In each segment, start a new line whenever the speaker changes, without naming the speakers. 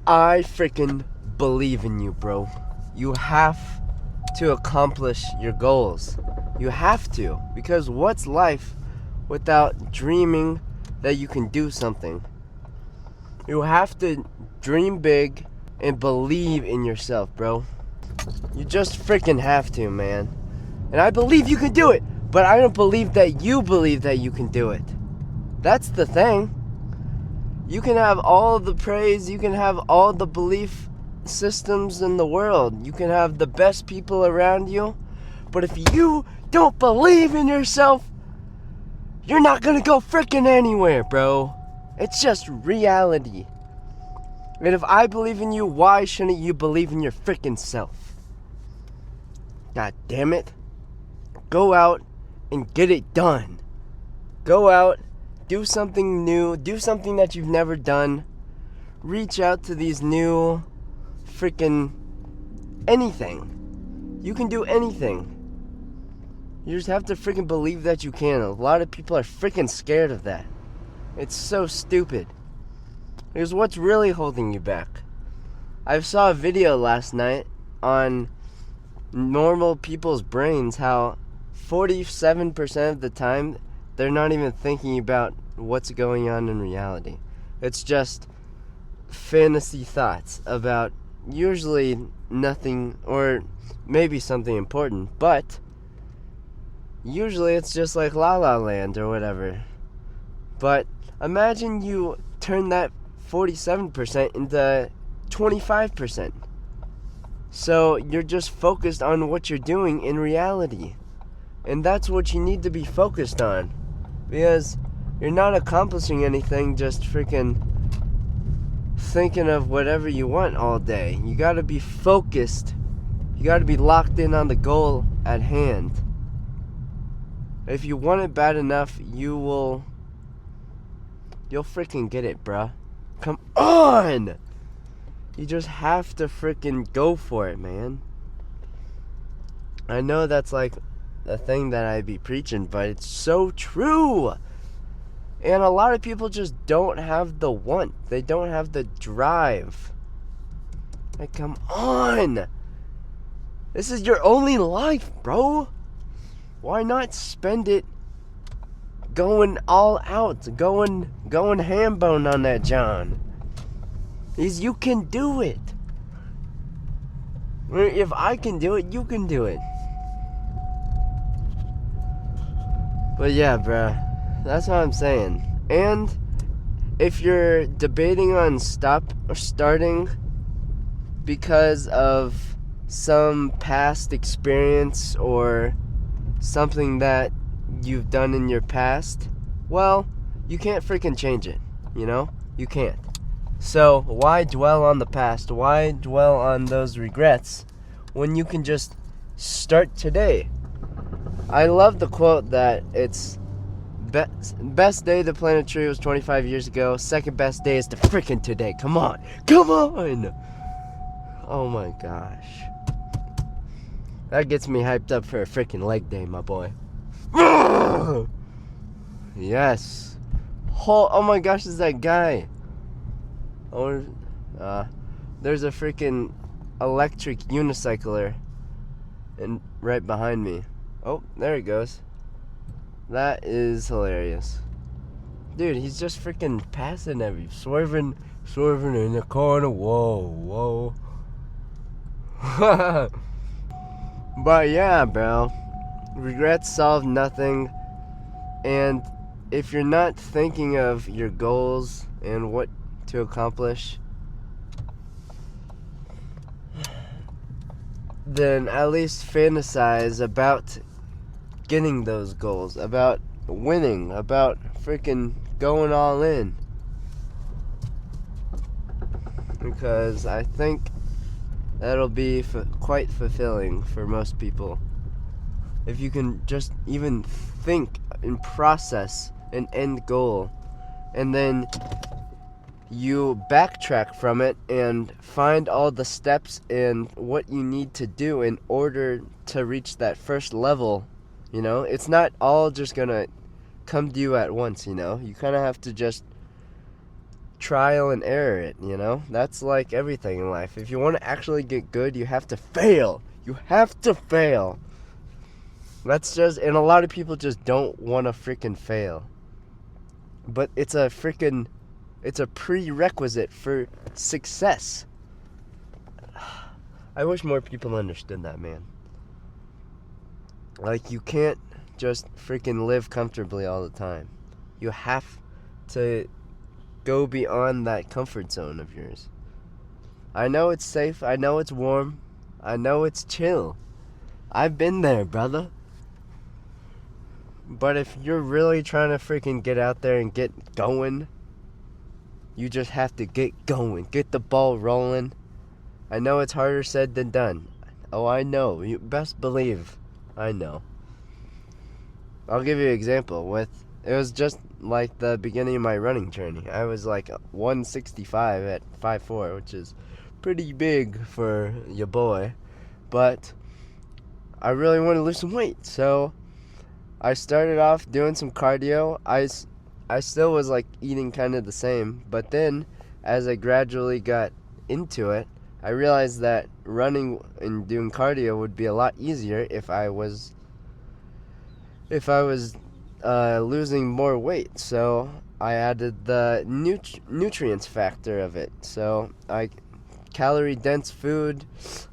I freaking believe in you, bro. You have to accomplish your goals. You have to. Because what's life without dreaming that you can do something? You have to dream big and believe in yourself, bro. You just freaking have to, man. And I believe you can do it, but I don't believe that you believe that you can do it. That's the thing. You can have all the praise, you can have all the belief systems in the world, you can have the best people around you, but if you don't believe in yourself, you're not gonna go freaking anywhere, bro. It's just reality. And if I believe in you, why shouldn't you believe in your freaking self? God damn it. Go out and get it done. Go out, do something new, do something that you've never done. Reach out to these new freaking anything. You can do anything. You just have to freaking believe that you can. A lot of people are freaking scared of that. It's so stupid. Because what's really holding you back? I saw a video last night on normal people's brains, how 47% of the time they're not even thinking about what's going on in reality. It's just fantasy thoughts about usually nothing, or maybe something important, but usually it's just like La La Land or whatever. But imagine you turn that 47% into 25%. So you're just focused on what you're doing in reality. And that's what you need to be focused on. Because you're not accomplishing anything just freaking thinking of whatever you want all day. You gotta be focused. You gotta be locked in on the goal at hand. If you want it bad enough, you'll freaking get it, bruh. Come on! You just have to freaking go for it, man. I know that's like a thing that I be preaching, but it's so true. And a lot of people just don't have the want. They don't have the drive. Like, come on. This is your only life, bro. Why not spend it going all out, going hambone on that jawn? Because you can do it. If I can do it, you can do it. But yeah, bruh, that's what I'm saying. And if you're debating on starting because of some past experience or something that you've done in your past, well, you can't freaking change it, you know? You can't. So why dwell on the past? Why dwell on those regrets when you can just start today? I love the quote that it's best day to plant a tree was 25 years ago. Second best day is to freaking today. Come on. Come on. Oh my gosh. That gets me hyped up for a freaking leg day, my boy. Yes. Oh my gosh, is that guy? Or there's a freaking electric unicycler and right behind me. Oh, there he goes. That is hilarious. Dude, he's just freaking passing swerving in the corner. Whoa. But yeah, bro. Regrets solve nothing. And if you're not thinking of your goals and what to accomplish, then at least fantasize about getting those goals, about winning, about freaking going all in. Because I think that'll be quite fulfilling for most people. If you can just even think and process an end goal, and then you backtrack from it and find all the steps and what you need to do in order to reach that first level. You know, it's not all just gonna come to you at once, you know. You kind of have to just trial and error it, you know? That's like everything in life. If you want to actually get good, you have to fail. You have to fail. That's just, and a lot of people just don't want to freaking fail. But it's a prerequisite for success. I wish more people understood that, man. Like, you can't just freaking live comfortably all the time. You have to go beyond that comfort zone of yours. I know it's safe. I know it's warm. I know it's chill. I've been there, brother. But if you're really trying to freaking get out there and get going, you just have to get going. Get the ball rolling. I know it's harder said than done. Oh, I know. You best believe I know. I'll give you an example. It was just like the beginning of my running journey. I was like 165 at 5'4", which is pretty big for your boy. But I really want to lose some weight, so I started off doing some cardio. I still was like eating kind of the same, but then as I gradually got into it, I realized that running and doing cardio would be a lot easier if I was losing more weight. So I added the nutrients factor of it. So calorie dense food,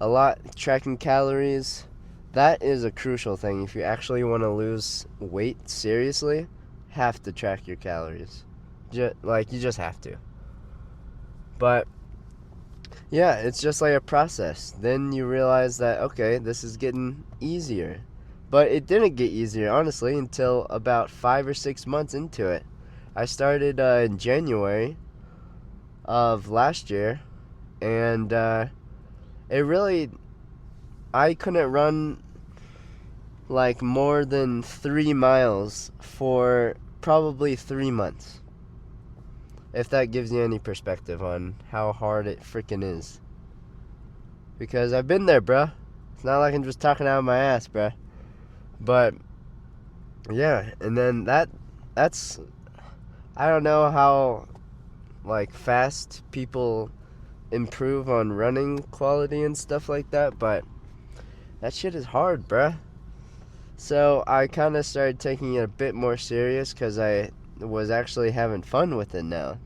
a lot tracking calories. That is a crucial thing. If you actually want to lose weight seriously, have to track your calories. You just have to. But yeah, it's just like a process. Then you realize that, okay, this is getting easier. But it didn't get easier, honestly, until about 5 or 6 months into it. I started in January of last year, and I couldn't run like more than 3 miles for probably 3 months. If that gives you any perspective on how hard it freaking is. Because I've been there, bruh. It's not like I'm just talking out of my ass, bruh. But yeah, and then that's I don't know how like fast people improve on running quality and stuff like that, but that shit is hard, bruh. So I kind of started taking it a bit more serious because I was actually having fun with it now.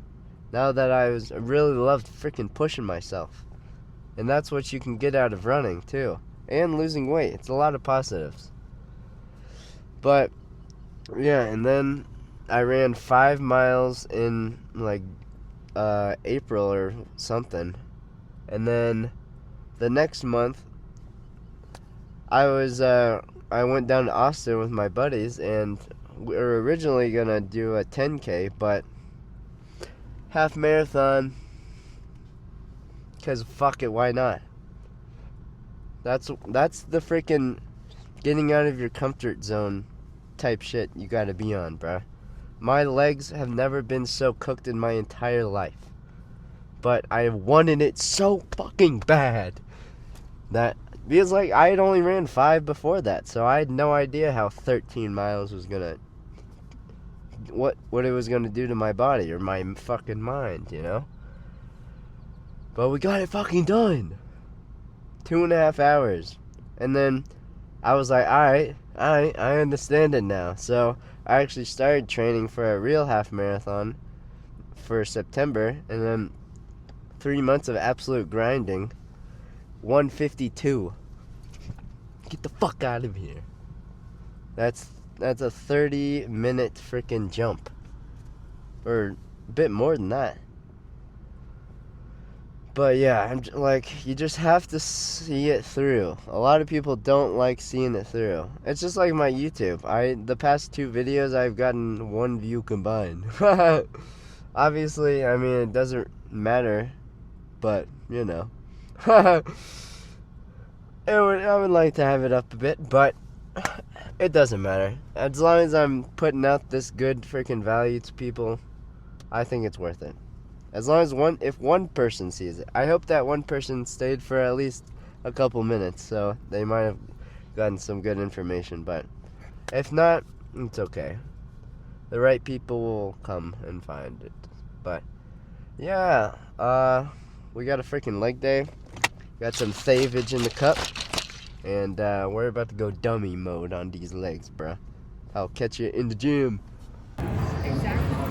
Now that I really loved freaking pushing myself. And that's what you can get out of running too. And losing weight. It's a lot of positives. But yeah, and then I ran 5 miles in like April or something. And then the next month I went down to Austin with my buddies, and we were originally gonna do a 10K, but half marathon, because fuck it, why not? That's the freaking getting out of your comfort zone type shit you gotta be on, bruh. My legs have never been so cooked in my entire life, but I wanted it so fucking bad that, because like I had only ran 5 before that, so I had no idea how 13 miles was gonna, what it was gonna do to my body or my fucking mind, you know? But we got it fucking done. 2.5 hours. And then I was like, alright, I understand it now. So I actually started training for a real half marathon for September, and then 3 months of absolute grinding. 152. Get the fuck out of here. That's a 30-minute freaking jump. Or a bit more than that. But yeah, you just have to see it through. A lot of people don't like seeing it through. It's just like my YouTube. The past 2 videos I've gotten 1 view combined. Obviously, I mean, it doesn't matter, but you know. I would like to have it up a bit, but it doesn't matter. As long as I'm putting out this good freaking value to people, I think it's worth it. As long as if one person sees it. I hope that one person stayed for at least a couple minutes, so they might have gotten some good information, but if not, it's okay. The right people will come and find it. But Yeah, we got a freaking leg day. Got some thavage in the cup. And we're about to go dummy mode on these legs, bruh. I'll catch you in the gym.
Exactly.